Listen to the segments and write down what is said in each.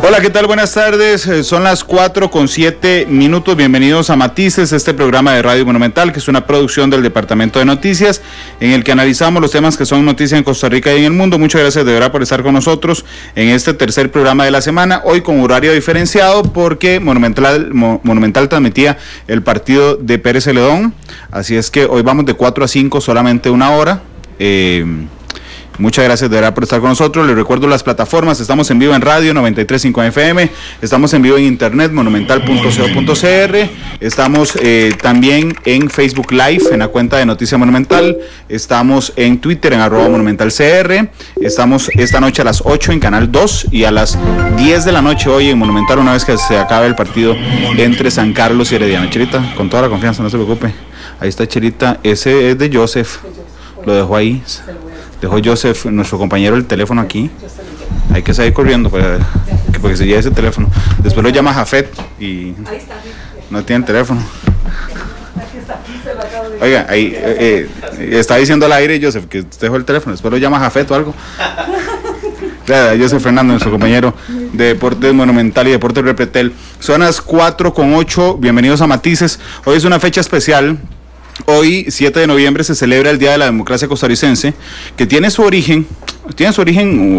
Hola, ¿qué tal? Buenas tardes. Son las 4:07. Bienvenidos a Matices, este programa de Radio Monumental, que es una producción del Departamento de Noticias, en el que analizamos los temas que son noticia en Costa Rica y en el mundo. Muchas gracias de verdad por estar con nosotros en este tercer programa de la semana, hoy con horario diferenciado, porque Monumental transmitía el partido de Pérez Celedón, así es que hoy vamos de 4 a 5, solamente una hora. Muchas gracias de verdad por estar con nosotros. Les recuerdo las plataformas: estamos en vivo en radio 93.5 FM, estamos en vivo en internet monumental.co.cr, estamos también en Facebook Live en la cuenta de Noticia Monumental, estamos en Twitter en @monumentalcr, estamos esta noche a las 8 en Canal 2 y a las 10 de la noche hoy en Monumental, una vez que se acabe el partido entre San Carlos y Herediano. Cherita, con toda la confianza, no se preocupe. Ahí está Cherita, ese es de Joseph, lo dejó ahí. Dejó Joseph, nuestro compañero, el teléfono aquí. Hay que salir corriendo porque se lleve ese teléfono. Después lo llama Jafet y no tiene el teléfono. Oiga, ahí está diciendo al aire Joseph que dejó el teléfono. Después lo llama Jafet o algo. Joseph Fernando, nuestro compañero de Deportes Monumental y Deportes Repretel. Son las 4:08. Bienvenidos a Matices. Hoy es una fecha especial. Hoy, 7 de noviembre, se celebra el Día de la Democracia Costarricense, que tiene su origen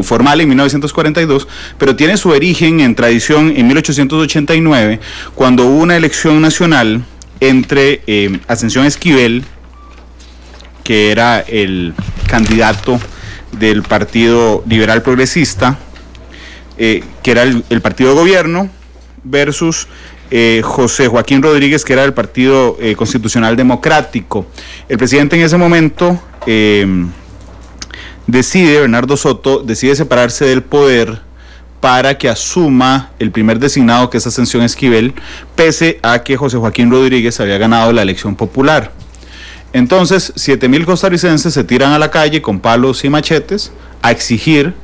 formal en 1942, pero tiene su origen en tradición en 1889, cuando hubo una elección nacional entre Ascensión Esquivel, que era el candidato del Partido Liberal Progresista, que era el partido de gobierno, versus José Joaquín Rodríguez, que era del Partido Constitucional Democrático. El presidente en ese momento Bernardo Soto, decide separarse del poder para que asuma el primer designado, que es Ascensión Esquivel, pese a que José Joaquín Rodríguez había ganado la elección popular. Entonces, 7,000 costarricenses se tiran a la calle con palos y machetes a exigir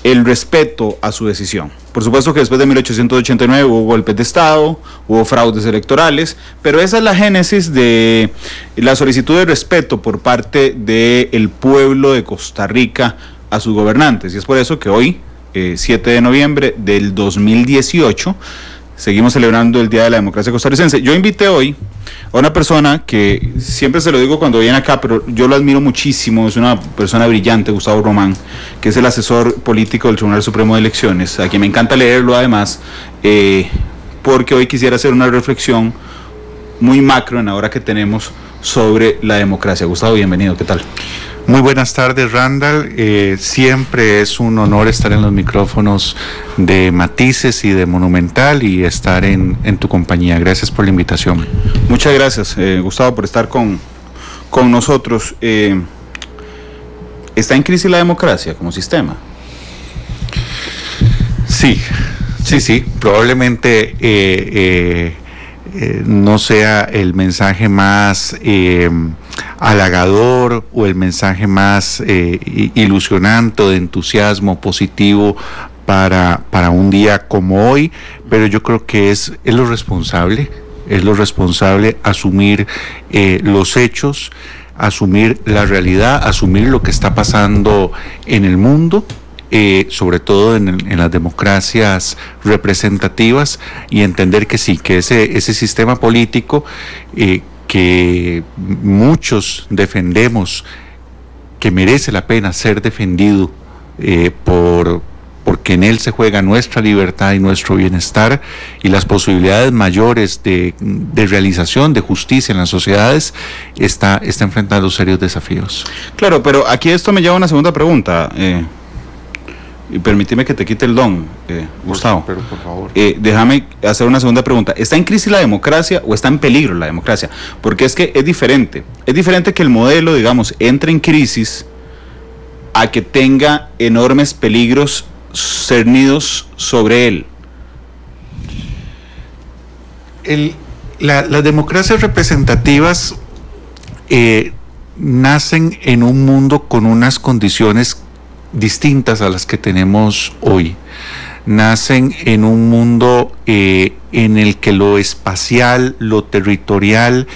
el respeto a su decisión. Por supuesto que después de 1889 hubo golpes de Estado, hubo fraudes electorales, pero esa es la génesis de la solicitud de respeto por parte del pueblo de Costa Rica a sus gobernantes, y es por eso que hoy, 7 de noviembre del 2018, seguimos celebrando el Día de la Democracia Costarricense. Yo invité hoy a una persona que siempre se lo digo cuando viene acá, pero yo lo admiro muchísimo, es una persona brillante, Gustavo Román, que es el asesor político del Tribunal Supremo de Elecciones, a quien me encanta leerlo además, porque hoy quisiera hacer una reflexión muy macro en la hora que tenemos sobre la democracia. Gustavo, bienvenido, ¿qué tal? Muy buenas tardes, Randall. Siempre es un honor estar en los micrófonos de Matices y de Monumental y estar en tu compañía. Gracias por la invitación. Muchas gracias, Gustavo, por estar con nosotros. ¿Está en crisis la democracia como sistema? Sí. Probablemente no sea el mensaje más halagador o el mensaje más ilusionante, de entusiasmo positivo para un día como hoy, pero yo creo que es lo responsable asumir los hechos, asumir la realidad, asumir lo que está pasando en el mundo, sobre todo en las democracias representativas, y entender que sí, que ese sistema político que muchos defendemos, que merece la pena ser defendido porque en él se juega nuestra libertad y nuestro bienestar y las posibilidades mayores de realización de justicia en las sociedades, está enfrentando serios desafíos. Claro, pero aquí esto me lleva a una segunda pregunta, y permíteme que te quite el don, Gustavo. Pero por favor. Déjame hacer una segunda pregunta. ¿Está en crisis la democracia o está en peligro la democracia? Porque es que es diferente. Es diferente que el modelo, digamos, entre en crisis a que tenga enormes peligros cernidos sobre él. Las democracias representativas nacen en un mundo con unas condiciones distintas a las que tenemos hoy. Nacen en un mundo en el que lo espacial, lo territorial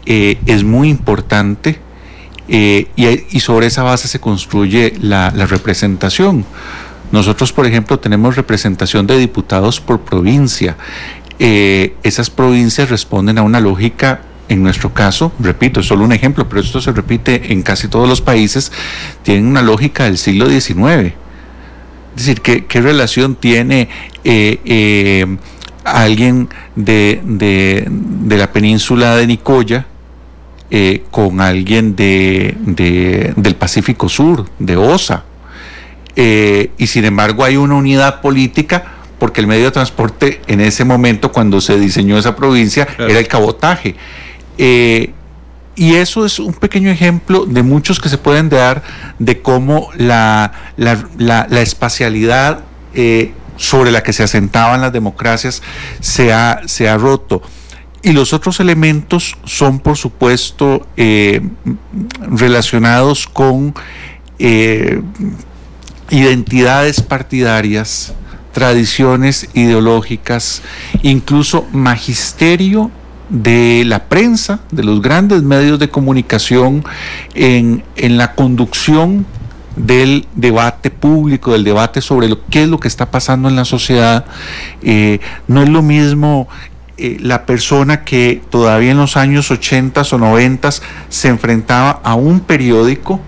es muy importante, y sobre esa base se construye la representación. Nosotros, por ejemplo, tenemos representación de diputados por provincia. Esas provincias responden a una lógica, en nuestro caso, repito, es solo un ejemplo, pero esto se repite en casi todos los países, tienen una lógica del siglo XIX. Es decir, ¿qué relación tiene alguien de la península de Nicoya con alguien del Pacífico Sur, de Osa? Y sin embargo hay una unidad política porque el medio de transporte en ese momento, cuando se diseñó esa provincia, claro, era el cabotaje. Y eso es un pequeño ejemplo de muchos que se pueden dar de cómo la espacialidad sobre la que se asentaban las democracias se ha roto. Y los otros elementos son, por supuesto, relacionados con identidades partidarias, tradiciones ideológicas, incluso magisterio de la prensa, de los grandes medios de comunicación en la conducción del debate público, del debate sobre qué es lo que está pasando en la sociedad. No es lo mismo la persona que todavía en los años 80 o 90 se enfrentaba a un periódico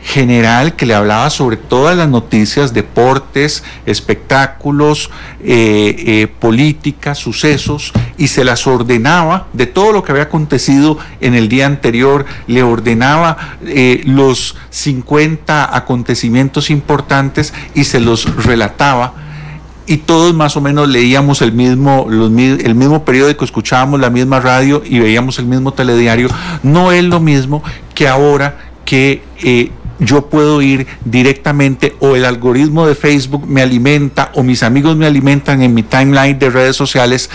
general que le hablaba sobre todas las noticias, deportes, espectáculos, política, sucesos, y se las ordenaba de todo lo que había acontecido en el día anterior, le ordenaba los 50 acontecimientos importantes y se los relataba. Y todos más o menos leíamos el mismo periódico, escuchábamos la misma radio y veíamos el mismo telediario. No es lo mismo que ahora que yo puedo ir directamente, o el algoritmo de Facebook me alimenta, o mis amigos me alimentan en mi timeline de redes sociales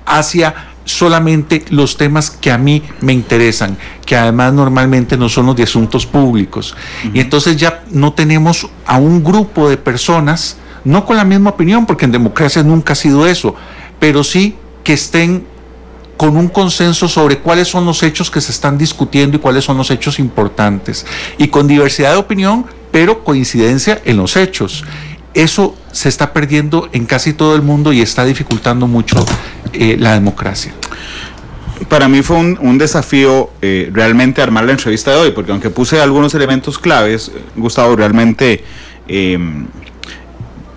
hacia solamente los temas que a mí me interesan, que además normalmente no son los de asuntos públicos. Y entonces ya no tenemos a un grupo de personas, no con la misma opinión, porque en democracia nunca ha sido eso, pero sí que estén con un consenso sobre cuáles son los hechos que se están discutiendo y cuáles son los hechos importantes, y con diversidad de opinión, pero coincidencia en los hechos. Eso se está perdiendo en casi todo el mundo y está dificultando mucho la democracia. Para mí fue un desafío realmente armar la entrevista de hoy, porque aunque puse algunos elementos claves, Gustavo, realmente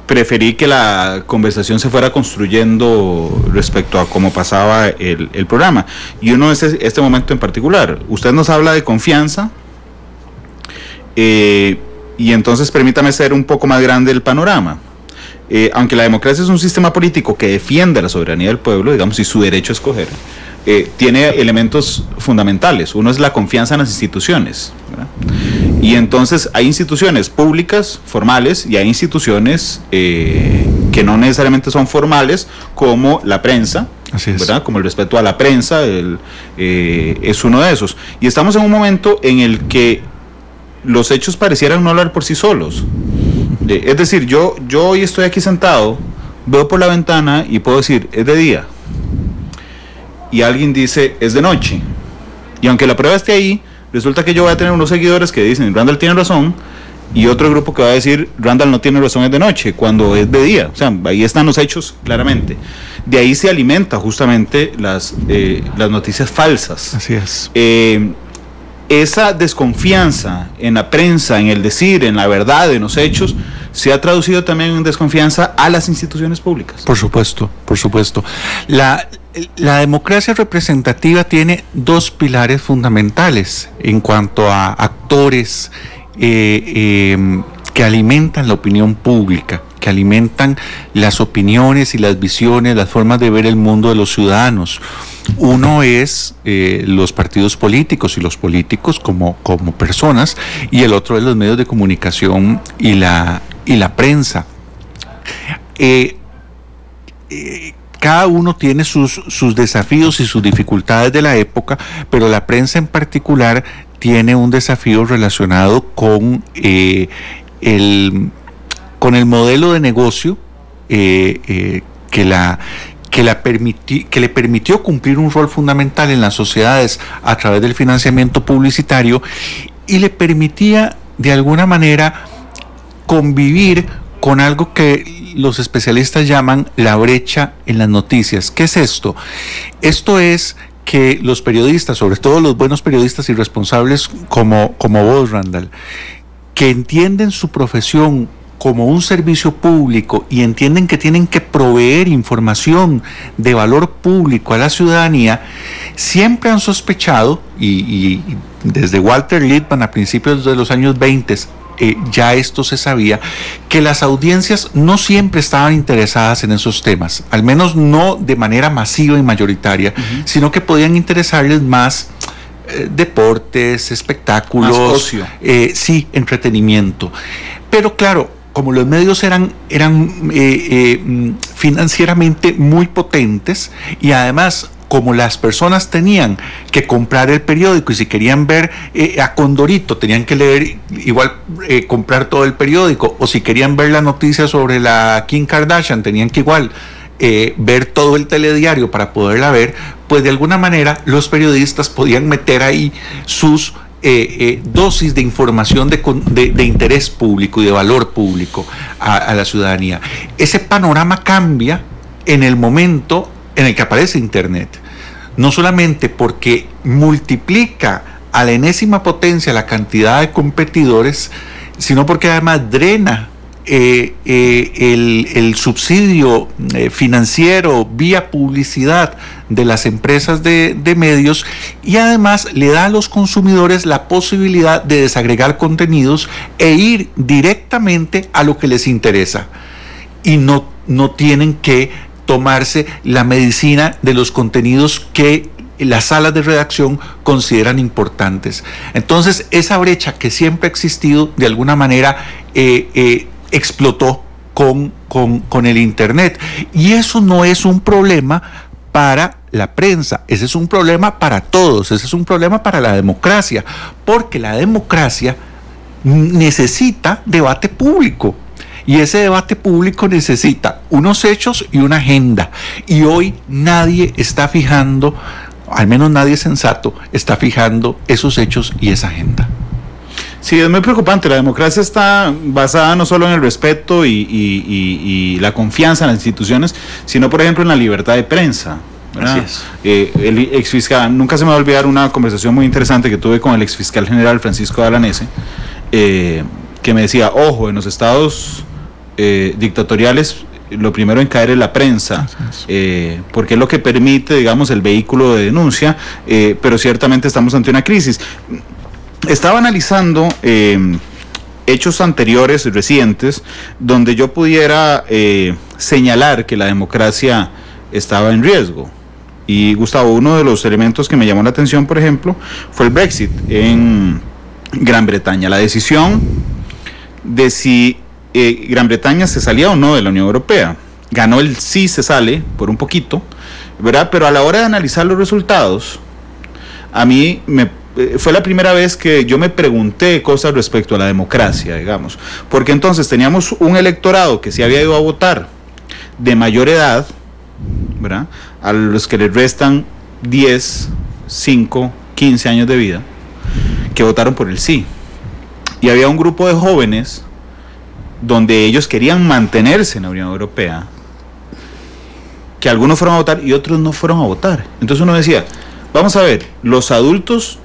preferí que la conversación se fuera construyendo respecto a cómo pasaba el programa. Y uno es este momento en particular. Usted nos habla de confianza, y entonces permítame ser un poco más grande el panorama. Aunque la democracia es un sistema político que defiende la soberanía del pueblo, digamos, y su derecho a escoger, tiene elementos fundamentales. Uno es la confianza en las instituciones, ¿verdad? Y entonces hay instituciones públicas, formales, y hay instituciones que no necesariamente son formales, como la prensa, ¿verdad? Como el respeto a la prensa, es uno de esos. Y estamos en un momento en el que los hechos parecieran no hablar por sí solos. Es decir, yo hoy estoy aquí sentado, veo por la ventana y puedo decir, es de día. Y alguien dice, es de noche. Y aunque la prueba esté ahí, resulta que yo voy a tener unos seguidores que dicen, Randall tiene razón, y otro grupo que va a decir, Randall no tiene razón, es de noche, cuando es de día. O sea, ahí están los hechos claramente. De ahí se alimenta justamente las noticias falsas. Así es. Esa desconfianza en la prensa, en el decir, en la verdad, en los hechos, se ha traducido también en desconfianza a las instituciones públicas. Por supuesto, por supuesto. La democracia representativa tiene dos pilares fundamentales en cuanto a actores que alimentan la opinión pública, que alimentan las opiniones y las visiones, las formas de ver el mundo de los ciudadanos. Uno es los partidos políticos y los políticos como personas, y el otro es los medios de comunicación y la prensa. Cada uno tiene sus desafíos y sus dificultades de la época, pero la prensa en particular tiene un desafío relacionado con el modelo de negocio que que le permitió cumplir un rol fundamental en las sociedades a través del financiamiento publicitario y le permitía de alguna manera convivir con algo que los especialistas llaman la brecha en las noticias. ¿Qué es esto? Esto es que los periodistas, sobre todo los buenos periodistas y responsables como vos, Randall, que entienden su profesión como un servicio público y entienden que tienen que proveer información de valor público a la ciudadanía, siempre han sospechado, y desde Walter Lippmann a principios de los años 20, ya esto se sabía, que las audiencias no siempre estaban interesadas en esos temas, al menos no de manera masiva y mayoritaria, sino que podían interesarles más deportes, espectáculos, más ocio. Sí, entretenimiento. Pero claro, como los medios eran financieramente muy potentes y además como las personas tenían que comprar el periódico y si querían ver a Condorito tenían que leer igual, comprar todo el periódico, o si querían ver la noticia sobre la Kim Kardashian tenían que igual ver todo el telediario para poderla ver, pues de alguna manera los periodistas podían meter ahí sus dosis de información de interés público y de valor público a la ciudadanía. Ese panorama cambia en el momento en el que aparece Internet, no solamente porque multiplica a la enésima potencia la cantidad de competidores, sino porque además drena el subsidio financiero vía publicidad de las empresas de medios, y además le da a los consumidores la posibilidad de desagregar contenidos e ir directamente a lo que les interesa y no tienen que tomarse la medicina de los contenidos que las salas de redacción consideran importantes. Entonces esa brecha que siempre ha existido de alguna manera explotó con el Internet, y eso no es un problema para la prensa, ese es un problema para todos, ese es un problema para la democracia, porque la democracia necesita debate público, y ese debate público necesita unos hechos y una agenda, y hoy nadie está fijando, al menos nadie sensato está fijando esos hechos y esa agenda. Sí, es muy preocupante. La democracia está basada no solo en el respeto y la confianza en las instituciones, sino, por ejemplo, en la libertad de prensa, ¿verdad? Así es. El exfiscal, nunca se me va a olvidar una conversación muy interesante que tuve con el exfiscal general Francisco Alanese, que me decía, ojo, en los estados dictatoriales lo primero en caer es la prensa, porque es lo que permite, digamos, el vehículo de denuncia, pero ciertamente estamos ante una crisis. Estaba analizando hechos anteriores, recientes, donde yo pudiera señalar que la democracia estaba en riesgo. Y Gustavo, uno de los elementos que me llamó la atención, por ejemplo, fue el Brexit en Gran Bretaña. La decisión de si Gran Bretaña se salía o no de la Unión Europea. Ganó el sí, se sale, por un poquito, ¿verdad? Pero a la hora de analizar los resultados, a mí fue la primera vez que yo me pregunté cosas respecto a la democracia, digamos, porque entonces teníamos un electorado que sí había ido a votar de mayor edad, ¿verdad?, a los que les restan 10, 5, 15 años de vida, que votaron por el sí, y había un grupo de jóvenes donde ellos querían mantenerse en la Unión Europea, que algunos fueron a votar y otros no fueron a votar. Entonces uno decía, vamos a ver, los adultos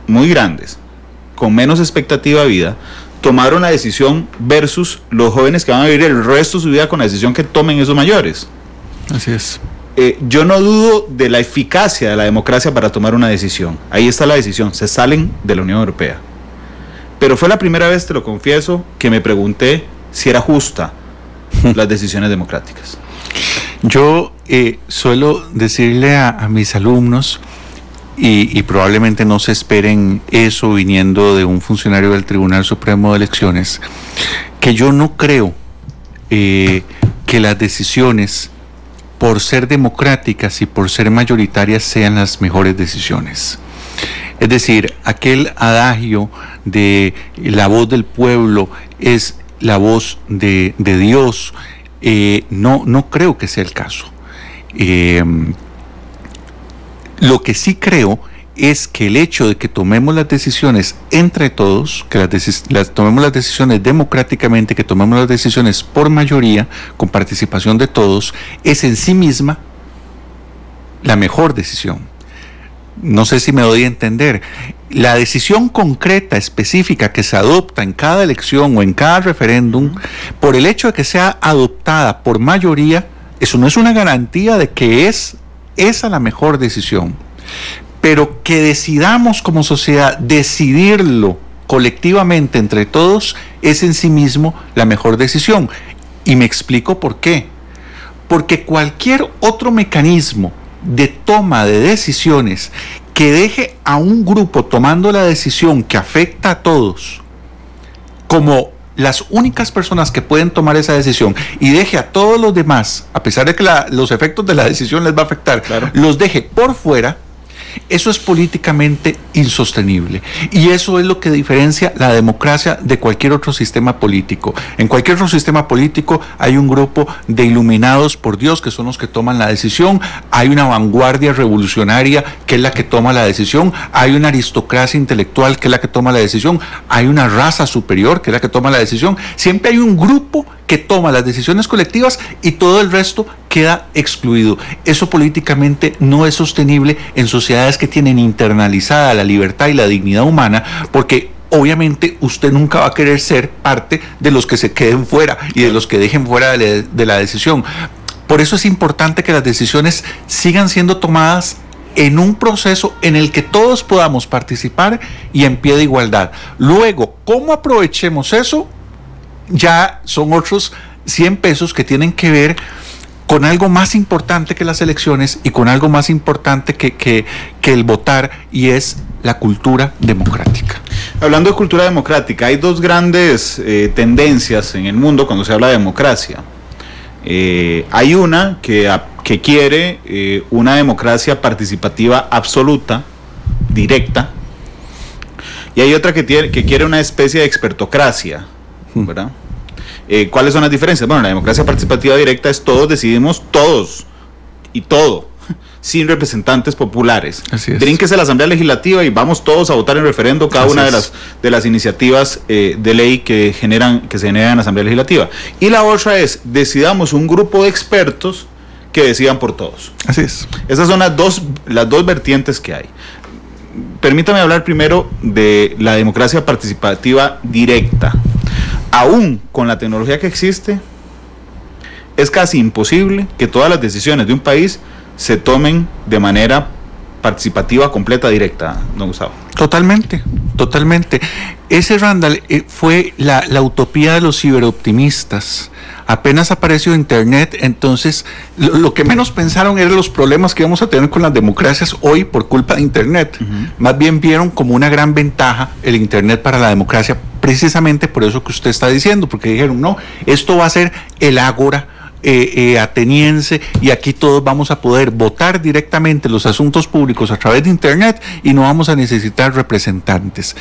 muy grandes, con menos expectativa de vida, tomaron la decisión versus los jóvenes que van a vivir el resto de su vida con la decisión que tomen esos mayores. Así es. Yo no dudo de la eficacia de la democracia para tomar una decisión. Ahí está la decisión, se salen de la Unión Europea. Pero fue la primera vez, te lo confieso, que me pregunté si era justa las decisiones democráticas. Yo suelo decirle a mis alumnos, y probablemente no se esperen eso viniendo de un funcionario del Tribunal Supremo de Elecciones, que yo no creo que las decisiones, por ser democráticas y por ser mayoritarias, sean las mejores decisiones. Es decir, aquel adagio de la voz del pueblo es la voz de Dios, no creo que sea el caso. Lo que sí creo es que el hecho de que tomemos las decisiones entre todos, que tomemos las decisiones democráticamente, que tomemos las decisiones por mayoría, con participación de todos, es en sí misma la mejor decisión. No sé si me doy a entender. La decisión concreta, específica, que se adopta en cada elección o en cada referéndum, por el hecho de que sea adoptada por mayoría, eso no es una garantía de que es esa la mejor decisión. Pero que decidamos como sociedad decidirlo colectivamente entre todos es en sí mismo la mejor decisión. Y me explico por qué. Porque cualquier otro mecanismo de toma de decisiones que deje a un grupo tomando la decisión que afecta a todos como las únicas personas que pueden tomar esa decisión y deje a todos los demás, a pesar de que los efectos de la decisión les va a afectar, claro, los deje por fuera, eso es políticamente insostenible. Y eso es lo que diferencia la democracia de cualquier otro sistema político. En cualquier otro sistema político hay un grupo de iluminados por Dios que son los que toman la decisión, hay una vanguardia revolucionaria que es la que toma la decisión, hay una aristocracia intelectual que es la que toma la decisión, hay una raza superior que es la que toma la decisión. Siempre hay un grupo que toma las decisiones colectivas y todo el resto queda excluido. Eso políticamente no es sostenible en sociedades que tienen internalizada la libertad y la dignidad humana, porque obviamente usted nunca va a querer ser parte de los que se queden fuera y de los que dejen fuera de la decisión. Por eso es importante que las decisiones sigan siendo tomadas en un proceso en el que todos podamos participar y en pie de igualdad. Luego, ¿cómo aprovechemos eso? Ya son otros 100 pesos que tienen que ver con algo más importante que las elecciones y con algo más importante que el votar, y es la cultura democrática. Hablando de cultura democrática, hay dos grandes tendencias en el mundo cuando se habla de democracia. Hay una que quiere una democracia participativa absoluta, directa, y hay otra que quiere una especie de expertocracia, ¿verdad? ¿Cuáles son las diferencias? Bueno, la democracia participativa directa es todos decidimos todos y todo, sin representantes populares. Brínquese la Asamblea Legislativa y vamos todos a votar en referendo cada una de las iniciativas de ley que se generan en la Asamblea Legislativa. Y la otra es, decidamos un grupo de expertos que decidan por todos. Así es. Esas son las dos vertientes que hay. Permítame hablar primero de la democracia participativa directa. Aún con la tecnología que existe, es casi imposible que todas las decisiones de un país se tomen de manera participativa, completa, directa, don Gustavo. Totalmente, totalmente. Ese, Randall, fue la utopía de los ciberoptimistas. Apenas apareció Internet, entonces lo que menos pensaron eran los problemas que íbamos a tener con las democracias hoy por culpa de Internet. Más bien vieron como una gran ventaja el Internet para la democracia, precisamente por eso que usted está diciendo, porque dijeron, no, esto va a ser el ágora ateniense, y aquí todos vamos a poder votar directamente los asuntos públicos a través de Internet y no vamos a necesitar representantes.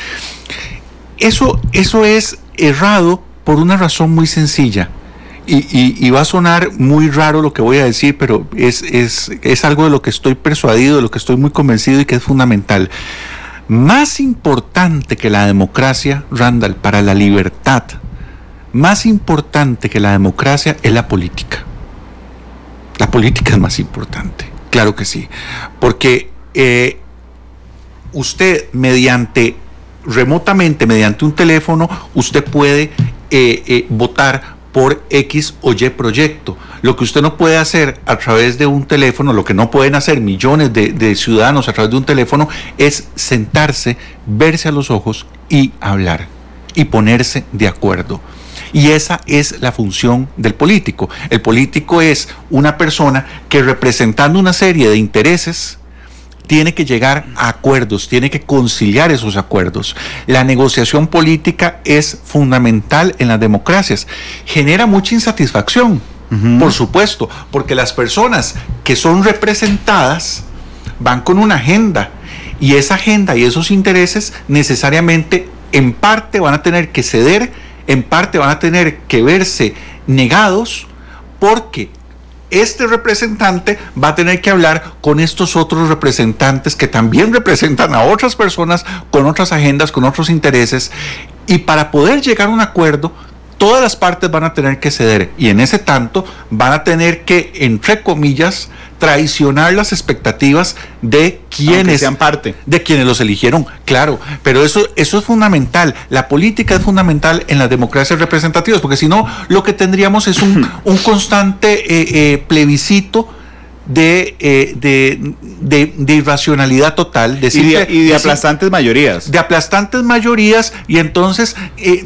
Eso es errado por una razón muy sencilla. Y va a sonar muy raro lo que voy a decir, pero es algo de lo que estoy persuadido, de lo que estoy muy convencido y que es fundamental. Más importante que la democracia, Randall, para la libertad, más importante que la democracia es la política. La política es más importante, claro que sí, porque usted remotamente, mediante un teléfono, usted puede votar por X o Y proyecto. Lo que usted no puede hacer a través de un teléfono, lo que no pueden hacer millones de ciudadanos a través de un teléfono, es sentarse, verse a los ojos y hablar y ponerse de acuerdo. Y esa es la función del político. El político es una persona que, representando una serie de intereses, tiene que llegar a acuerdos, tiene que conciliar esos acuerdos. La negociación política es fundamental en las democracias. Genera mucha insatisfacción, por supuesto, porque las personas que son representadas van con una agenda, y esa agenda y esos intereses necesariamente en parte van a tener que ceder, en parte van a tener que verse negados, porque este representante va a tener que hablar con estos otros representantes que también representan a otras personas con otras agendas, con otros intereses, y para poder llegar a un acuerdo, todas las partes van a tener que ceder, y en ese tanto van a tener que, entre comillas, traicionar las expectativas de quienes sean parte, de quienes los eligieron, claro, pero eso es fundamental. La política es fundamental en las democracias representativas, porque si no, lo que tendríamos es un constante plebiscito de irracionalidad total, de aplastantes mayorías. De aplastantes mayorías, y entonces,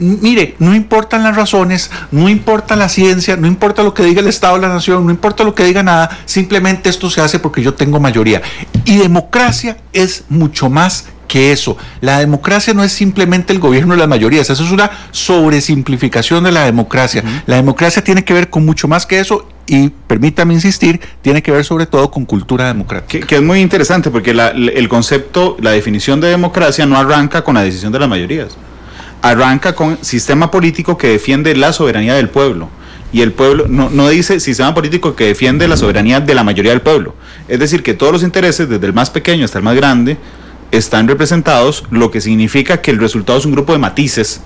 mire, no importan las razones, no importa la ciencia, no importa lo que diga el Estado de la Nación, no importa lo que diga nada, simplemente esto se hace porque yo tengo mayoría. Y democracia es mucho más que eso. La democracia no es simplemente el gobierno de las mayorías, eso es una sobresimplificación de la democracia. La democracia tiene que ver con mucho más que eso, y permítame insistir, tiene que ver sobre todo con cultura democrática. Que es muy interesante, porque el concepto, la definición de democracia no arranca con la decisión de las mayorías, arranca con sistema político que defiende la soberanía del pueblo. Y el pueblo no dice sistema político que defiende la soberanía de la mayoría del pueblo. Es decir, que todos los intereses, desde el más pequeño hasta el más grande, están representados, lo que significa que el resultado es un grupo de matices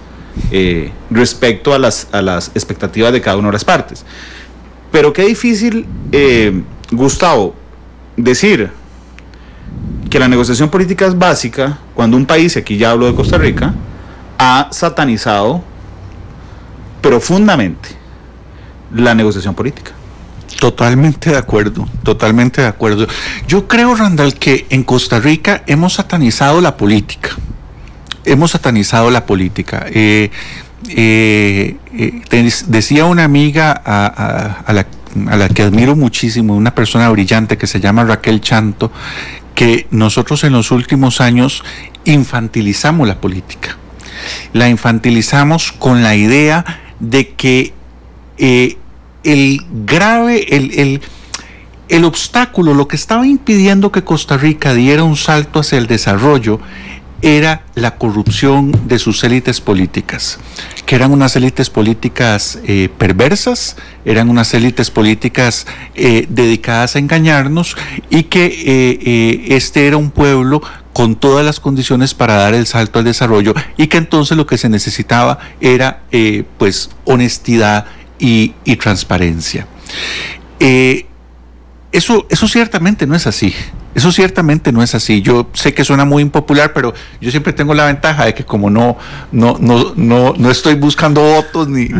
respecto a las expectativas de cada una de las partes. Pero qué difícil, Gustavo, decir que la negociación política es básica cuando un país, y aquí ya hablo de Costa Rica, ha satanizado profundamente la negociación política. Totalmente de acuerdo, totalmente de acuerdo. Yo creo, Randall, que en Costa Rica hemos satanizado la política. Decía una amiga a la que admiro muchísimo, una persona brillante que se llama Raquel Chanto, que nosotros en los últimos años infantilizamos la política. La infantilizamos con la idea de que el obstáculo, lo que estaba impidiendo que Costa Rica diera un salto hacia el desarrollo, era la corrupción de sus élites políticas, que eran unas élites políticas perversas, eran unas élites políticas dedicadas a engañarnos, y que este era un pueblo con todas las condiciones para dar el salto al desarrollo, y que entonces lo que se necesitaba era pues honestidad y transparencia. Eso ciertamente no es así. Eso ciertamente no es así. Yo sé que suena muy impopular, pero yo siempre tengo la ventaja de que como no estoy buscando votos ni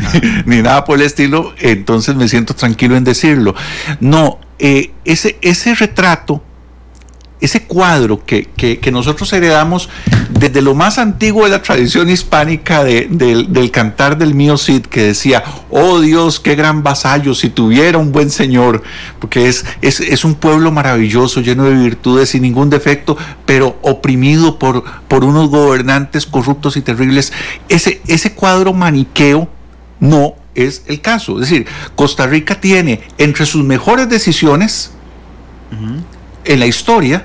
nada por el estilo, entonces me siento tranquilo en decirlo. No, ese retrato, ese cuadro que nosotros heredamos desde lo más antiguo de la tradición hispánica del cantar del mío Cid, que decía: oh Dios, qué gran vasallo si tuviera un buen señor, porque es un pueblo maravilloso, lleno de virtudes, sin ningún defecto, pero oprimido por unos gobernantes corruptos y terribles. Ese cuadro maniqueo no es el caso. Es decir, Costa Rica tiene entre sus mejores decisiones en la historia,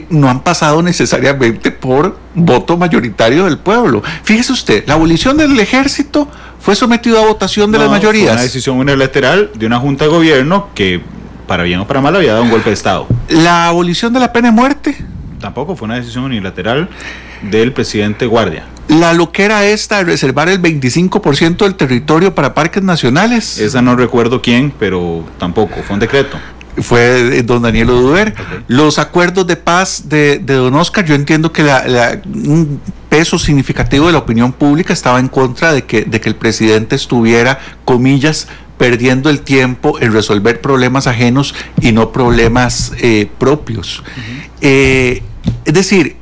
no han pasado necesariamente por voto mayoritario del pueblo. Fíjese usted, la abolición del ejército fue sometido a votación de las mayorías. Fue una decisión unilateral de una junta de gobierno que, para bien o para mal, había dado un golpe de Estado. La abolición de la pena de muerte tampoco fue una decisión unilateral del presidente Guardia. La loquera esta de reservar el 25% del territorio para parques nacionales. Esa no recuerdo quién, pero tampoco, fue un decreto. Fue don Daniel Oduber. Okay. Los acuerdos de paz de don Oscar, yo entiendo que un peso significativo de la opinión pública estaba en contra de que el presidente estuviera, comillas, perdiendo el tiempo en resolver problemas ajenos y no problemas propios. Es decir,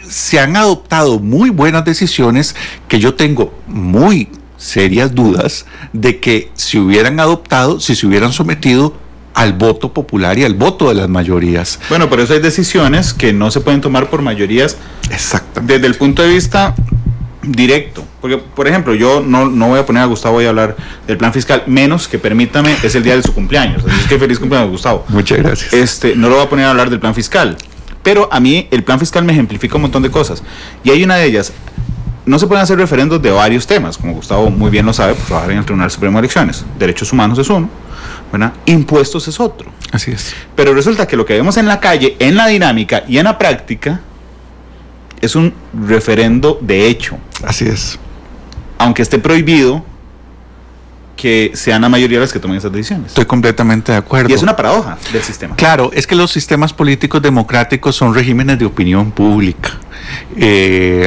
se han adoptado muy buenas decisiones que yo tengo muy serias dudas de que se hubieran adoptado si se hubieran sometido al voto popular y al voto de las mayorías. Bueno, por eso hay decisiones que no se pueden tomar por mayorías. Exactamente. Desde el punto de vista directo, porque por ejemplo yo no voy a poner a Gustavo hoy a hablar del plan fiscal, menos que permítame, es el día de su cumpleaños, así que feliz cumpleaños, Gustavo. Muchas gracias. No lo voy a poner a hablar del plan fiscal, pero a mí el plan fiscal me ejemplifica un montón de cosas, y hay una de ellas: no se pueden hacer referendos de varios temas, como Gustavo muy bien lo sabe, por trabajar en el Tribunal Supremo de Elecciones. Derechos humanos es uno, ¿verdad? Impuestos es otro. Así es. Pero resulta que lo que vemos en la calle, en la dinámica y en la práctica, es un referendo de hecho. Así es. Aunque esté prohibido que sean la mayoría las que tomen esas decisiones. Estoy completamente de acuerdo. Y es una paradoja del sistema. Claro, es que los sistemas políticos democráticos son regímenes de opinión pública.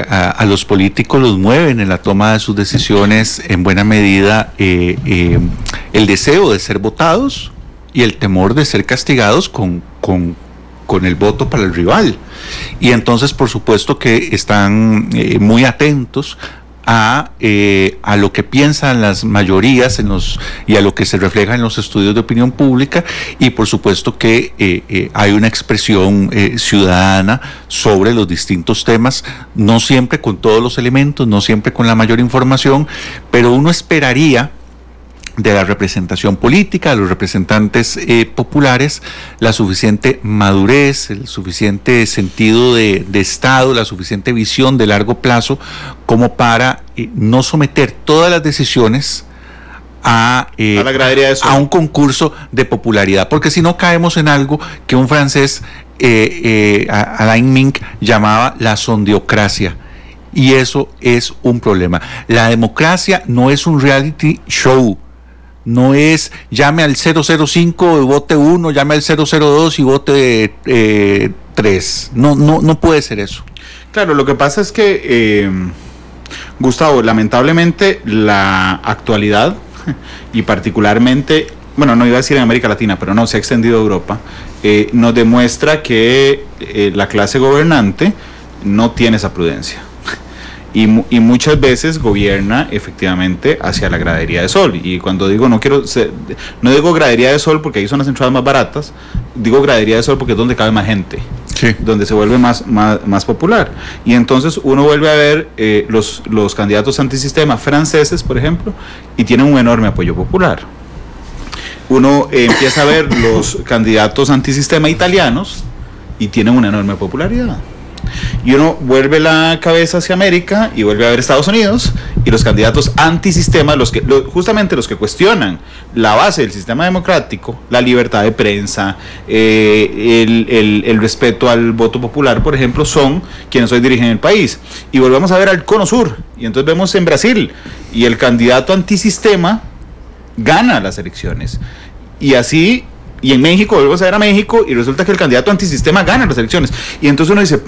A los políticos los mueven en la toma de sus decisiones en buena medida el deseo de ser votados y el temor de ser castigados con el voto para el rival. Y entonces, por supuesto que están muy atentos a lo que piensan las mayorías y a lo que se refleja en los estudios de opinión pública, y por supuesto que hay una expresión ciudadana sobre los distintos temas, no siempre con todos los elementos, no siempre con la mayor información, pero uno esperaría de la representación política, de los representantes populares, la suficiente madurez, el suficiente sentido de Estado, la suficiente visión de largo plazo como para no someter todas las decisiones a la gradería de sol, a un concurso de popularidad, porque si no caemos en algo que un francés, Alain Mink, llamaba la sondiocracia. Y eso es un problema. La democracia no es un reality show. No es llame al 005 y vote 1, llame al 002 y vote 3. No puede ser eso. Claro, lo que pasa es que, Gustavo, lamentablemente la actualidad, y particularmente, bueno, no iba a decir en América Latina, pero no, se ha extendido a Europa, nos demuestra que la clase gobernante no tiene esa prudencia. Y muchas veces gobierna efectivamente hacia la gradería de sol. Y cuando digo no digo gradería de sol porque ahí son las entradas más baratas, digo gradería de sol porque es donde cabe más gente, sí, donde se vuelve más popular. Y entonces uno vuelve a ver los candidatos antisistema franceses, por ejemplo, y tienen un enorme apoyo popular. Uno empieza a ver los candidatos antisistema italianos y tienen una enorme popularidad. Y uno vuelve la cabeza hacia América y vuelve a ver Estados Unidos y los candidatos antisistema, justamente los que cuestionan la base del sistema democrático, la libertad de prensa, el respeto al voto popular, por ejemplo, son quienes hoy dirigen el país. Y volvemos a ver al Cono Sur, y entonces vemos en Brasil, y el candidato antisistema gana las elecciones. Y así, y en México volvemos a ver a México, y resulta que el candidato antisistema gana las elecciones. Y entonces uno dice,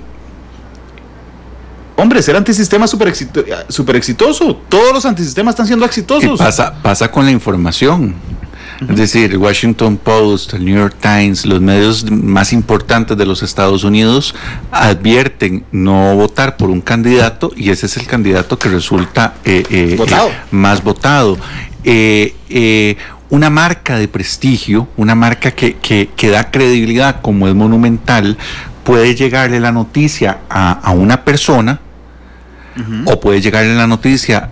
hombre, ser antisistema es súper exitoso. Todos los antisistemas están siendo exitosos. Pasa con la información. Uh-huh. Es decir, el Washington Post, el New York Times, los medios más importantes de los Estados Unidos advierten no votar por un candidato y ese es el candidato que resulta más votado. Una marca de prestigio, una marca que da credibilidad como es Monumental, puede llegarle la noticia a una persona, uh-huh, o puede llegarle la noticia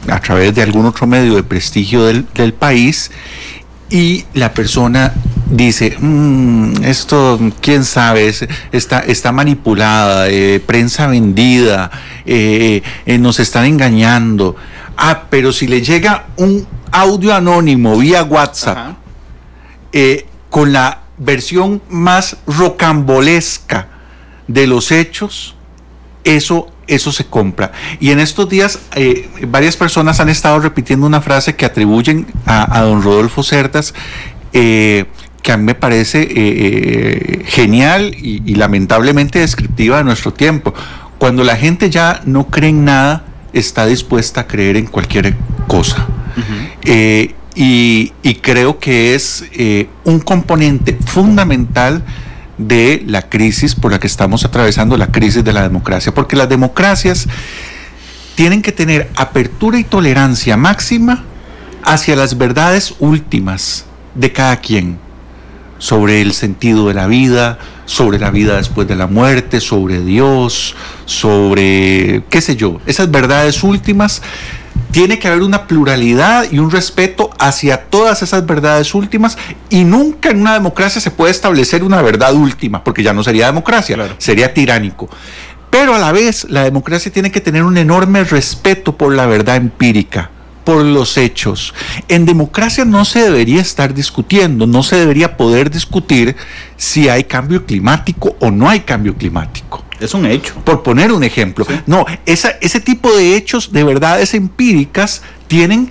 a través de algún otro medio de prestigio del país, y la persona dice, esto, quién sabe, está manipulada, prensa vendida, nos están engañando. Pero si le llega un audio anónimo vía WhatsApp, con la versión más rocambolesca de los hechos, eso se compra. Y en estos días varias personas han estado repitiendo una frase que atribuyen a don Rodolfo Cerdas, que a mí me parece genial y lamentablemente descriptiva de nuestro tiempo. Cuando la gente ya no cree en nada, está dispuesta a creer en cualquier cosa. Uh-huh. Y creo que es un componente fundamental de la crisis por la que estamos atravesando, la crisis de la democracia, porque las democracias tienen que tener apertura y tolerancia máxima hacia las verdades últimas de cada quien, sobre el sentido de la vida, sobre la vida después de la muerte, sobre Dios, sobre, qué sé yo, esas verdades últimas. Tiene que haber una pluralidad y un respeto hacia todas esas verdades últimas, y nunca en una democracia se puede establecer una verdad última, porque ya no sería democracia, claro, sería tiránico. Pero a la vez, la democracia tiene que tener un enorme respeto por la verdad empírica, por los hechos. En democracia no se debería estar discutiendo, no se debería poder discutir si hay cambio climático o no hay cambio climático. Es un hecho. Por poner un ejemplo. Sí. No, ese tipo de hechos, de verdades empíricas, tiene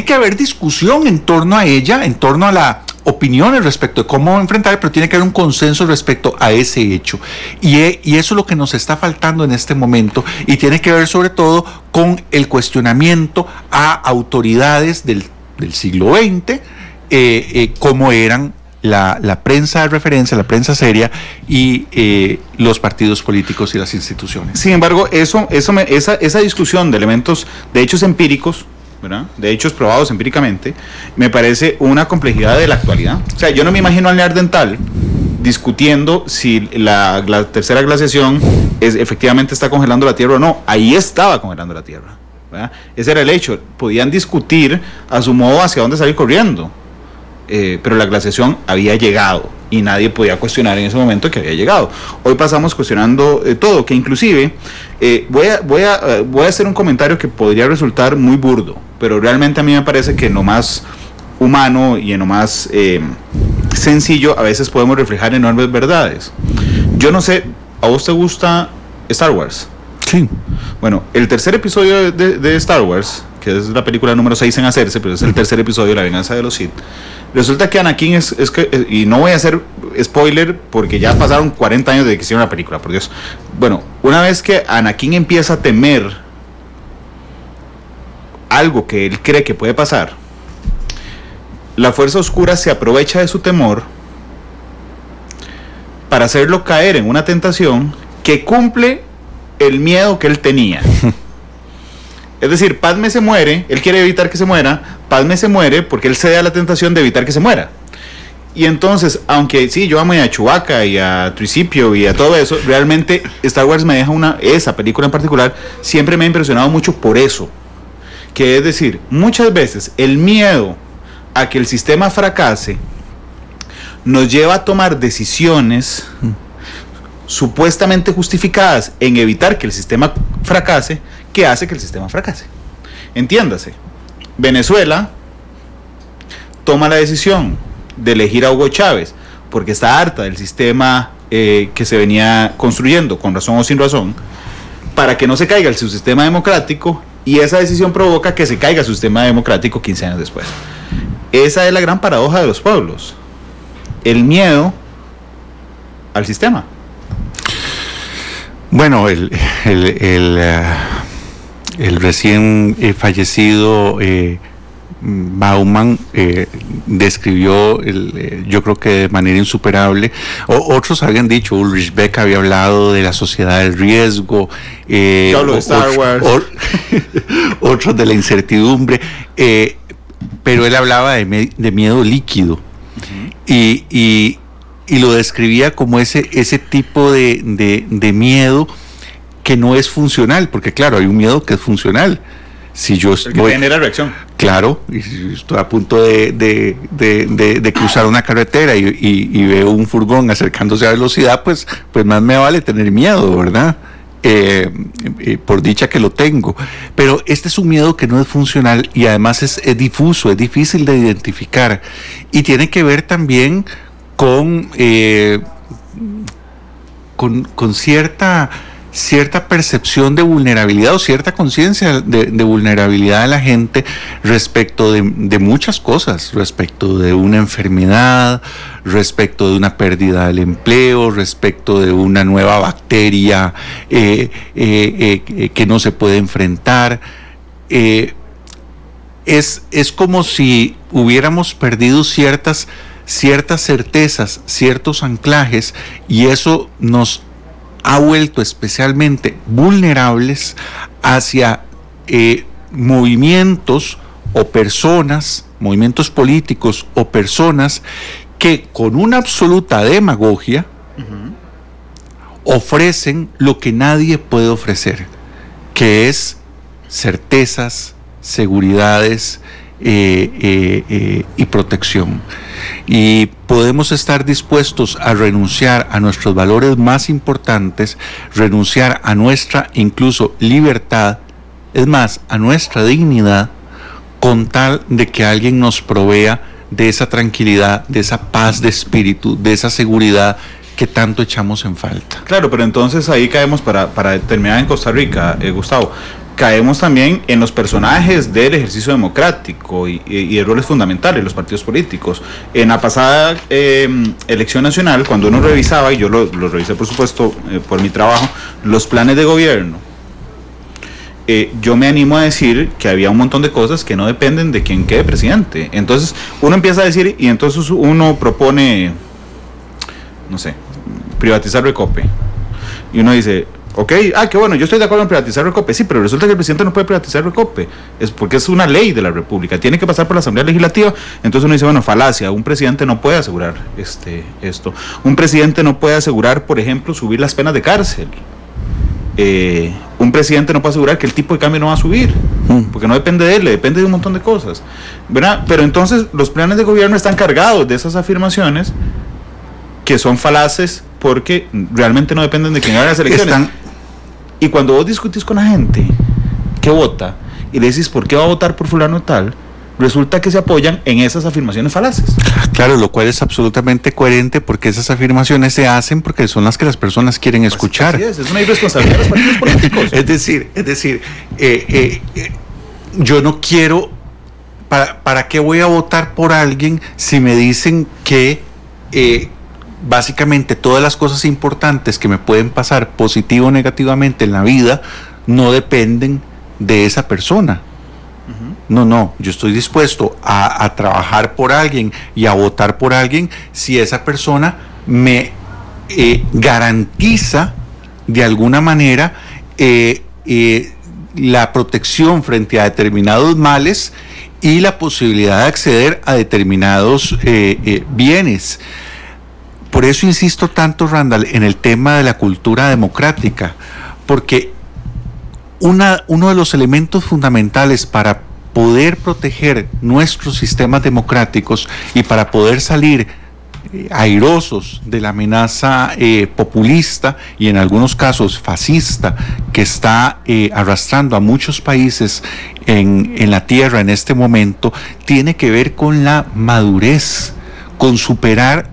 que haber discusión en torno a ella, en torno a las opiniones respecto de cómo enfrentar, pero tiene que haber un consenso respecto a ese hecho. Y eso es lo que nos está faltando en este momento, y tiene que ver sobre todo con el cuestionamiento a autoridades del siglo XX, como eran la prensa de referencia, la prensa seria y los partidos políticos y las instituciones. Sin embargo, esa discusión de elementos, de hechos empíricos, ¿verdad?, de hechos probados empíricamente, me parece una complejidad de la actualidad. O sea, yo no me imagino al Neandertal discutiendo si la tercera glaciación efectivamente está congelando la Tierra o no. Ahí estaba congelando la Tierra, ¿verdad? Ese era el hecho. Podían discutir a su modo hacia dónde salir corriendo. Pero la glaciación había llegado y nadie podía cuestionar en ese momento que había llegado. Hoy pasamos cuestionando todo, que inclusive voy a hacer un comentario que podría resultar muy burdo, pero realmente a mí me parece que en lo más humano y en lo más sencillo a veces podemos reflejar enormes verdades. Yo no sé, ¿a vos te gusta Star Wars? Sí. Bueno, el tercer episodio de Star Wars, que es la película número 6 en hacerse, pero es el tercer episodio de La venganza de los Sith. Resulta que Anakin y no voy a hacer spoiler porque ya pasaron 40 años desde que hicieron la película, por Dios. Bueno, una vez que Anakin empieza a temer algo que él cree que puede pasar, la fuerza oscura se aprovecha de su temor para hacerlo caer en una tentación que cumple el miedo que él tenía. Es decir, Padme se muere, él quiere evitar que se muera, Padme se muere porque él cede a la tentación de evitar que se muera. Y entonces, aunque sí, yo amo a Chewbacca y a Tricipio y a todo eso, realmente Star Wars me deja esa película en particular, siempre me ha impresionado mucho por eso. Que es decir, muchas veces el miedo a que el sistema fracase nos lleva a tomar decisiones supuestamente justificadas en evitar que el sistema fracase, que hace que el sistema fracase. Entiéndase, Venezuela toma la decisión de elegir a Hugo Chávez porque está harta del sistema que se venía construyendo, con razón o sin razón, para que no se caiga su sistema democrático, y esa decisión provoca que se caiga su sistema democrático 15 años después. Esa es la gran paradoja de los pueblos, el miedo al sistema. Bueno, el recién fallecido Bauman describió, yo creo que de manera insuperable, otros habían dicho, Ulrich Beck había hablado de la sociedad del riesgo, hablo de Star Wars. Otros de la incertidumbre, pero él hablaba de miedo líquido. Uh-huh. Y lo describía como ese tipo de miedo que no es funcional, porque claro, hay un miedo que es funcional. Si yo el que genera reacción. Claro, y si estoy a punto de cruzar una carretera y veo un furgón acercándose a velocidad, pues más me vale tener miedo, ¿verdad? Por dicha que lo tengo. Pero este es un miedo que no es funcional y además es difuso, es difícil de identificar, y tiene que ver también con cierta percepción de vulnerabilidad o cierta conciencia de vulnerabilidad de la gente respecto de muchas cosas, respecto de una enfermedad, respecto de una pérdida del empleo, respecto de una nueva bacteria que no se puede enfrentar. Es como si hubiéramos perdido ciertas certezas, ciertos anclajes, y eso nos ha vuelto especialmente vulnerables hacia movimientos o personas, movimientos políticos o personas que con una absoluta demagogia ofrecen lo que nadie puede ofrecer, que es certezas, seguridades, y protección. Y podemos estar dispuestos a renunciar a nuestros valores más importantes, renunciar a nuestra incluso libertad, es más, a nuestra dignidad, con tal de que alguien nos provea de esa tranquilidad, de esa paz de espíritu, de esa seguridad que tanto echamos en falta. Claro, pero entonces ahí caemos, para terminar en Costa Rica, Gustavo, caemos también en los personajes del ejercicio democrático y de roles fundamentales, los partidos políticos. En la pasada elección nacional, cuando uno revisaba, y yo lo revisé por supuesto por mi trabajo, los planes de gobierno, yo me animo a decir que había un montón de cosas que no dependen de quien quede presidente. Entonces uno empieza a decir, y entonces uno propone, no sé, privatizar Recope, y uno dice, ok, qué bueno, yo estoy de acuerdo en privatizar Recope, sí, pero resulta que el presidente no puede privatizar Recope, es porque es una ley de la República, tiene que pasar por la Asamblea Legislativa. Entonces uno dice, bueno, falacia, un presidente no puede asegurar esto, un presidente no puede asegurar, por ejemplo, subir las penas de cárcel, un presidente no puede asegurar que el tipo de cambio no va a subir, porque no depende de él, le depende de un montón de cosas, ¿verdad? Pero entonces los planes de gobierno están cargados de esas afirmaciones que son falaces porque realmente no dependen de quien haga las elecciones. Y cuando vos discutís con la gente que vota y le decís por qué va a votar por fulano tal, resulta que se apoyan en esas afirmaciones falaces. Claro, lo cual es absolutamente coherente, porque esas afirmaciones se hacen porque son las que las personas quieren escuchar. Así es una irresponsabilidad de los partidos políticos. Es decir, yo no quiero, ¿para qué voy a votar por alguien si me dicen que básicamente todas las cosas importantes que me pueden pasar positivo o negativamente en la vida no dependen de esa persona? No, yo estoy dispuesto a trabajar por alguien y a votar por alguien si esa persona me garantiza de alguna manera la protección frente a determinados males y la posibilidad de acceder a determinados bienes. Por eso insisto tanto, Randall, en el tema de la cultura democrática, porque uno de los elementos fundamentales para poder proteger nuestros sistemas democráticos y para poder salir airosos de la amenaza populista y en algunos casos fascista que está arrastrando a muchos países en la tierra en este momento, tiene que ver con la madurez, con superar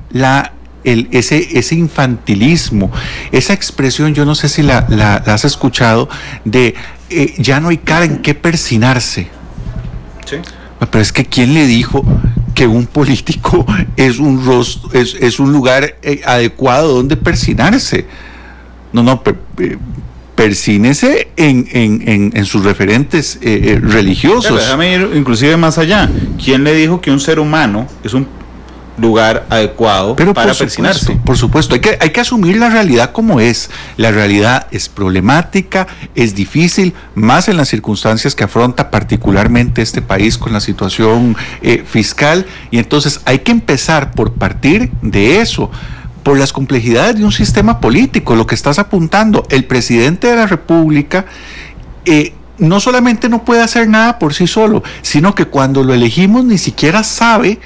ese infantilismo, esa expresión, yo no sé si la has escuchado, de ya no hay cara en qué persinarse. Sí. Pero es que ¿quién le dijo que un político es un lugar adecuado donde persinarse? No, persínese en sus referentes religiosos. Claro, déjame ir inclusive más allá. ¿Quién le dijo que un ser humano es un lugar adecuado para persinarse? Por supuesto, hay que asumir la realidad como es. La realidad es problemática, es difícil, más en las circunstancias que afronta particularmente este país con la situación fiscal, y entonces hay que empezar por partir de eso, por las complejidades de un sistema político. Lo que estás apuntando, el presidente de la República no solamente no puede hacer nada por sí solo, sino que cuando lo elegimos ni siquiera sabe,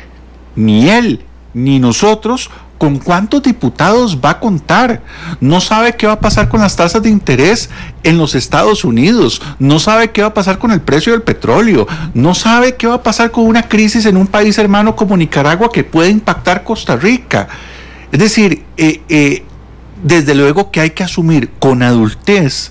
ni él ni nosotros, con cuántos diputados va a contar. No sabe qué va a pasar con las tasas de interés en los Estados Unidos, no sabe qué va a pasar con el precio del petróleo, no sabe qué va a pasar con una crisis en un país hermano como Nicaragua que puede impactar Costa Rica. Es decir, desde luego que hay que asumir con adultez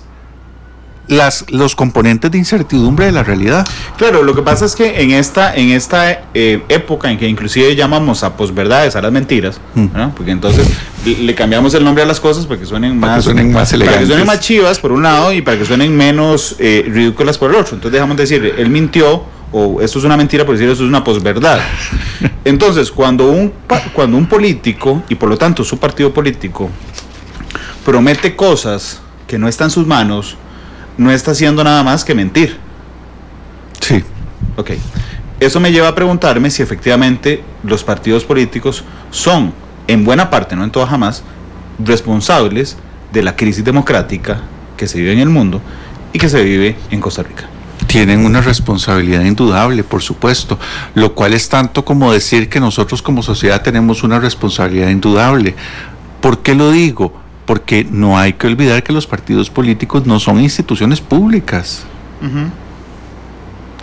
los componentes de incertidumbre de la realidad. Claro, lo que pasa es que en esta época en que inclusive llamamos a posverdades, a las mentiras, ¿no? Porque entonces le cambiamos el nombre a las cosas para que suenen más elegantes, para que suenen más chivas por un lado y para que suenen menos ridículas por el otro. Entonces dejamos de decir, él mintió, o esto es una mentira, por decir esto es una posverdad. Entonces cuando un político, y por lo tanto su partido político, promete cosas que no están en sus manos, no está haciendo nada más que mentir. Sí. Ok. Eso me lleva a preguntarme si efectivamente los partidos políticos son, en buena parte, no en todas jamás, responsables de la crisis democrática que se vive en el mundo y que se vive en Costa Rica. tienen una responsabilidad indudable, por supuesto, lo cual es tanto como decir que nosotros como sociedad tenemos una responsabilidad indudable. ¿Por qué lo digo? Porque no hay que olvidar que los partidos políticos no son instituciones públicas.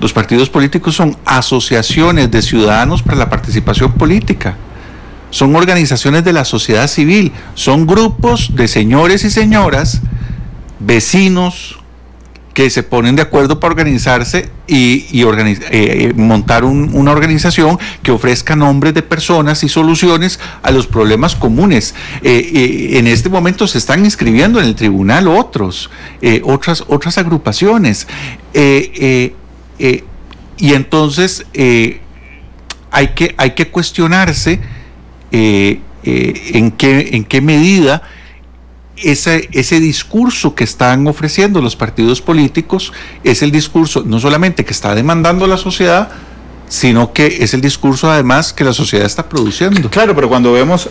Los partidos políticos son asociaciones de ciudadanos para la participación política. Son organizaciones de la sociedad civil, son grupos de señores y señoras, vecinos, que se ponen de acuerdo para organizarse y montar una organización que ofrezca nombres de personas y soluciones a los problemas comunes. En este momento se están inscribiendo en el tribunal otras agrupaciones. Y entonces hay que cuestionarse en qué medida ese discurso que están ofreciendo los partidos políticos es el discurso no solamente que está demandando la sociedad, sino que es el discurso además que la sociedad está produciendo. Claro, pero cuando vemos,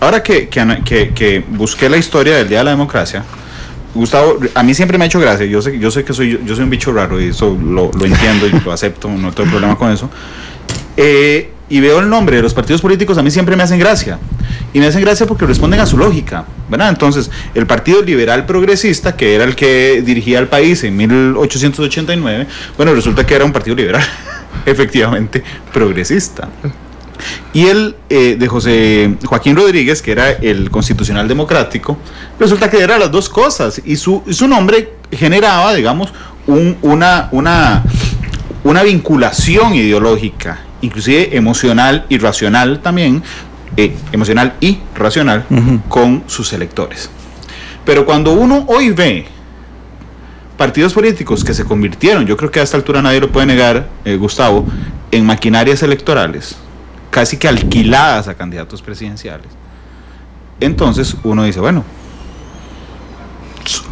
ahora que busqué la historia del Día de la Democracia, Gustavo, a mí siempre me ha hecho gracia, yo sé que soy un bicho raro y eso lo entiendo y lo acepto, no tengo problema con eso. Y veo el nombre de los partidos políticos, a mí siempre me hacen gracia. Y me hacen gracia porque responden a su lógica, ¿verdad? Entonces, el Partido Liberal Progresista, que era el que dirigía el país en 1889, bueno, resulta que era un partido liberal, efectivamente, progresista. Y el de José Joaquín Rodríguez, que era el Constitucional Democrático, resulta que era las dos cosas. Y su nombre generaba, digamos, una vinculación ideológica, inclusive emocional y racional también, emocional y racional, con sus electores. Pero cuando uno hoy ve partidos políticos que se convirtieron, yo creo que a esta altura nadie lo puede negar, Gustavo, en maquinarias electorales, casi que alquiladas a candidatos presidenciales, entonces uno dice, bueno,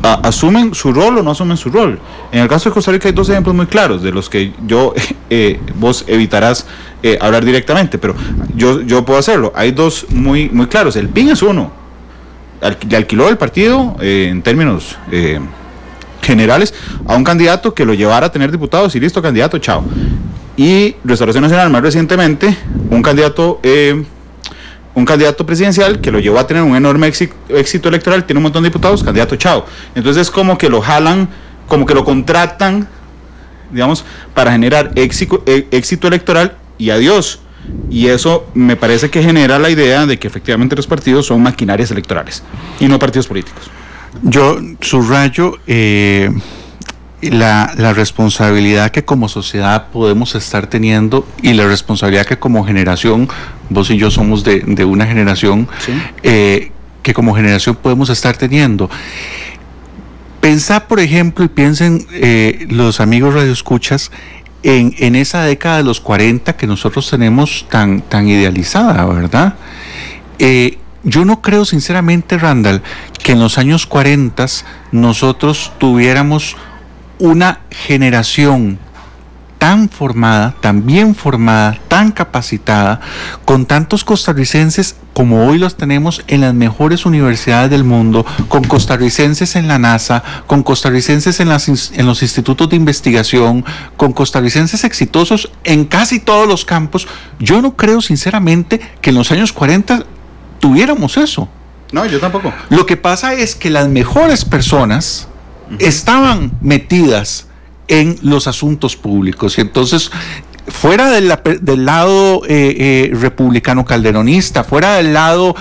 ¿asumen su rol o no asumen su rol? En el caso de Costa Rica hay dos ejemplos muy claros, de los que vos evitarás hablar directamente, pero yo puedo hacerlo. Hay dos muy claros. El PIN es uno, le alquiló el partido en términos generales a un candidato que lo llevara a tener diputados y listo, candidato, chao. Y Restauración Nacional, más recientemente, un candidato presidencial que lo llevó a tener un enorme éxito electoral, tiene un montón de diputados, candidato, chao. Entonces es como que lo jalan, como que lo contratan, digamos, para generar éxito electoral y adiós. Y eso me parece que genera la idea de que efectivamente los partidos son maquinarias electorales y no partidos políticos. Yo subrayo la responsabilidad que como sociedad podemos estar teniendo y la responsabilidad que como generación, vos y yo somos de una generación, ¿sí? Que como generación podemos estar teniendo. Pensá, por ejemplo, y piensen los amigos radioescuchas en esa década de los 40 que nosotros tenemos tan idealizada, ¿verdad? Yo no creo sinceramente, Randall, que en los años 40 nosotros tuviéramos una generación tan formada, tan bien formada, tan capacitada, con tantos costarricenses como hoy los tenemos en las mejores universidades del mundo, con costarricenses en la NASA, con costarricenses en los institutos de investigación, con costarricenses exitosos en casi todos los campos. Yo no creo sinceramente que en los años 40 tuviéramos eso. No, yo tampoco. Lo que pasa es que las mejores personas estaban metidas en los asuntos públicos y entonces fuera del lado republicano calderonista, fuera del lado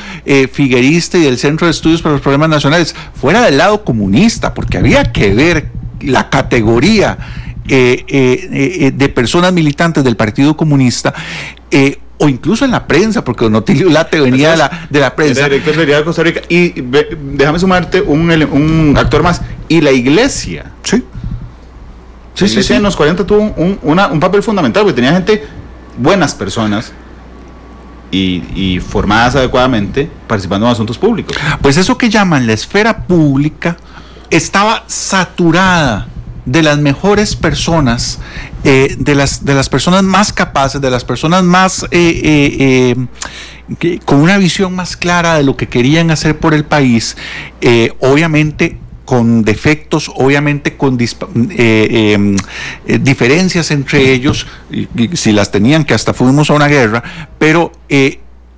figuerista y del Centro de Estudios para los Problemas Nacionales, fuera del lado comunista, porque había que ver la categoría de personas militantes del Partido Comunista, o incluso en la prensa, porque don Otilio Late venía de la prensa. Era director de Costa Rica. Y déjame sumarte un actor más. Y la iglesia. Sí. La iglesia en los 40 tuvo un papel fundamental, porque tenía gente, buenas personas y formadas adecuadamente, participando en asuntos públicos. Pues eso que llaman la esfera pública estaba saturada de las mejores personas, de las personas más capaces, de las personas más con una visión más clara de lo que querían hacer por el país, obviamente con defectos, obviamente con diferencias entre ellos, y si las tenían, que hasta fuimos a una guerra, pero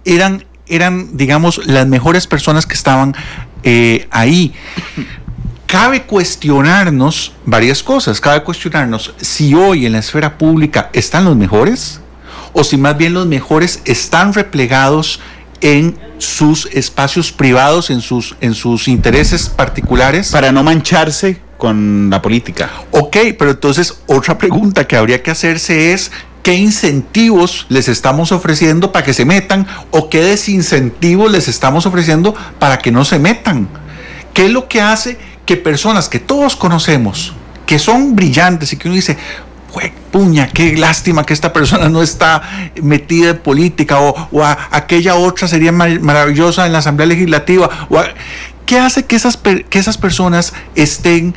eran, digamos, las mejores personas que estaban ahí. Cabe cuestionarnos varias cosas. Cabe cuestionarnos si hoy en la esfera pública están los mejores, o si más bien los mejores están replegados en sus espacios privados, en sus intereses particulares. Para no mancharse con la política. Ok, pero entonces otra pregunta que habría que hacerse es: ¿qué incentivos les estamos ofreciendo para que se metan, o qué desincentivos les estamos ofreciendo para que no se metan? ¿Qué es lo que hace que personas que todos conocemos, que son brillantes y que uno dice, puña, qué lástima que esta persona no está metida en política, o aquella otra sería maravillosa en la Asamblea Legislativa, ¿qué hace que esas personas están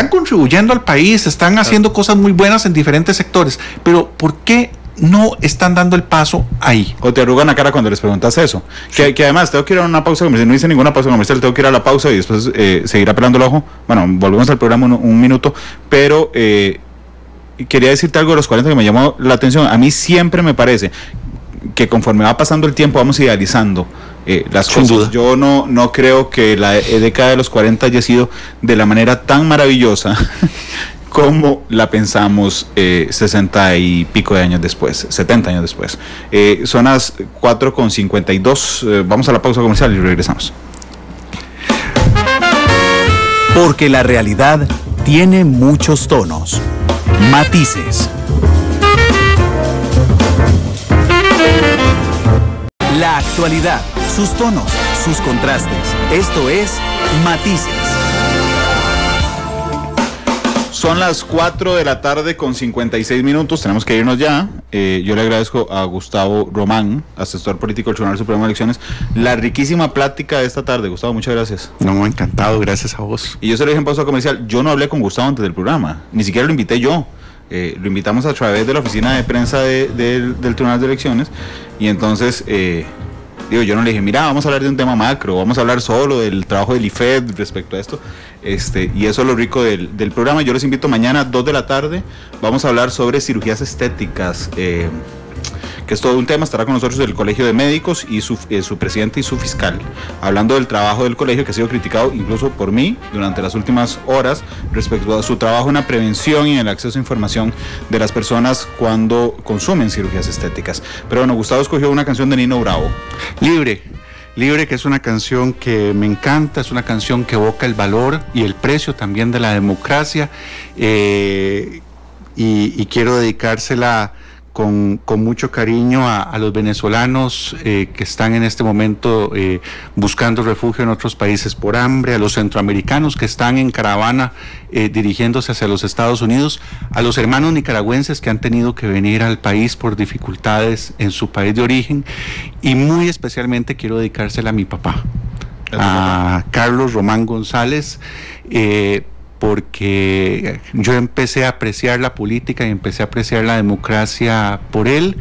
contribuyendo al país, están haciendo cosas muy buenas en diferentes sectores, pero ¿por qué no están dando el paso ahí? O te arrugan la cara cuando les preguntas eso. Sí. Que además tengo que ir a una pausa comercial, no hice ninguna pausa comercial, tengo que ir a la pausa y después seguir apelando el ojo. Bueno, volvemos al programa un minuto, pero quería decirte algo de los 40 que me llamó la atención. A mí siempre me parece que conforme va pasando el tiempo vamos idealizando las cosas. Duda. Yo no creo que la década de los 40 haya sido de la manera tan maravillosa como la pensamos 60 y pico de años después, 70 años después. Son las 4:52, vamos a la pausa comercial y regresamos. Porque la realidad tiene muchos tonos, matices. La actualidad, sus tonos, sus contrastes. Esto es Matices. Son las 4 de la tarde con 56 minutos, tenemos que irnos ya. Yo le agradezco a Gustavo Román, asesor político del Tribunal Supremo de Elecciones, la riquísima plática de esta tarde. Gustavo, muchas gracias. No, encantado, gracias a vos. Y yo se lo dije en pausa comercial, yo no hablé con Gustavo antes del programa, ni siquiera lo invité yo. Lo invitamos a través de la oficina de prensa del Tribunal de Elecciones, y entonces yo no le dije, mira, vamos a hablar de un tema macro, vamos a hablar solo del trabajo del IFED respecto a esto, y eso es lo rico del programa. Yo les invito mañana 2 de la tarde, vamos a hablar sobre cirugías estéticas, que es todo un tema. Estará con nosotros el Colegio de Médicos y su presidente y su fiscal, hablando del trabajo del colegio, que ha sido criticado incluso por mí durante las últimas horas respecto a su trabajo en la prevención y en el acceso a información de las personas cuando consumen cirugías estéticas. Pero bueno, Gustavo escogió una canción de Nino Bravo. Libre, que es una canción que me encanta, es una canción que evoca el valor y el precio también de la democracia, y quiero dedicársela con mucho cariño a los venezolanos que están en este momento buscando refugio en otros países por hambre, a los centroamericanos que están en caravana dirigiéndose hacia los Estados Unidos, a los hermanos nicaragüenses que han tenido que venir al país por dificultades en su país de origen, y muy especialmente quiero dedicársela a mi papá, a Carlos Román González, porque yo empecé a apreciar la política y empecé a apreciar la democracia por él,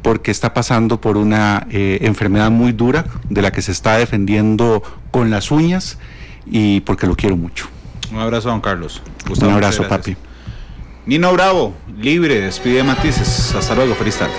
porque está pasando por una enfermedad muy dura de la que se está defendiendo con las uñas, y porque lo quiero mucho. Un abrazo, don Carlos. Gustavo, un abrazo, papi. Nino Bravo, Libre, despide Matices. Hasta luego, feliz tarde.